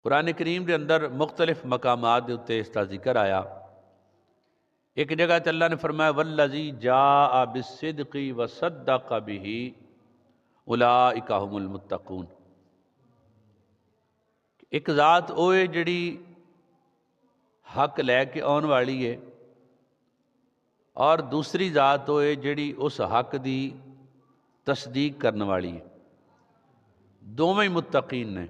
قرآن کریم کے اندر مختلف مقامات دے اتنے اس کا ذکر آیا۔ ایک جگہ تے اللہ نے فرمایا والذی جاء بالصدق وصدق به اولئک هم المتقون۔ ایک ذات اوے جڑی حق لے کے آن والی ہے، اور دوسری ذات ہوئے جڑی اس حق دی تصدیق کرنے والی ہے، دونوں متقین نے۔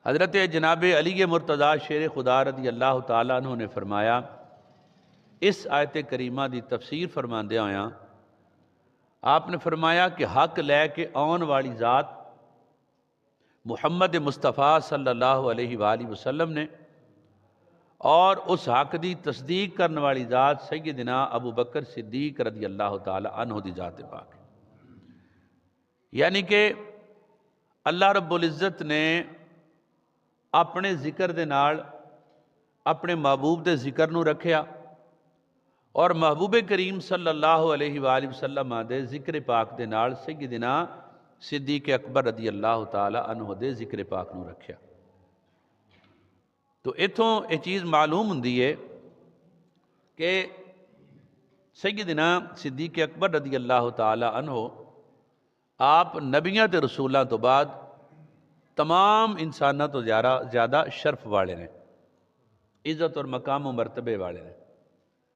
حضرت جناب علی مرتضیٰ شیر خدا رضی اللہ تعالیٰ عنہ نے فرمایا، اس آیت کریمہ دی تفسیر فرماندے ہویاں آپ نے فرمایا کہ حق لے کے آن والی ذات محمد مصطفیٰ صلی اللہ علیہ وآلہ وسلم نے، اور اس حق دی تصدیق کرنے والی ذات سیدنا ابو بکر صدیق رضی اللہ تعالی عنہ دی ذات پاک ہے۔ یعنی کہ اللہ رب العزت نے اپنے ذکر دے نال اپنے محبوب دے ذکر نو رکھیا، اور محبوب کریم صلی اللہ علیہ وآلہ وسلم دے ذکر پاک دے نال سیدنا صدیق اکبر رضی اللہ تعالی عنہ دے ذکر پاک نو رکھیا۔ تو اتھوں یہ چیز معلوم ہوندی ہے کہ سیدنا صدیق اکبر رضی اللہ تعالی عنہ آپ نبیاں تے رسولاں تو بعد تمام انساناں تو زیادہ شرف والے نے، عزت اور مقام و مرتبے والے نے۔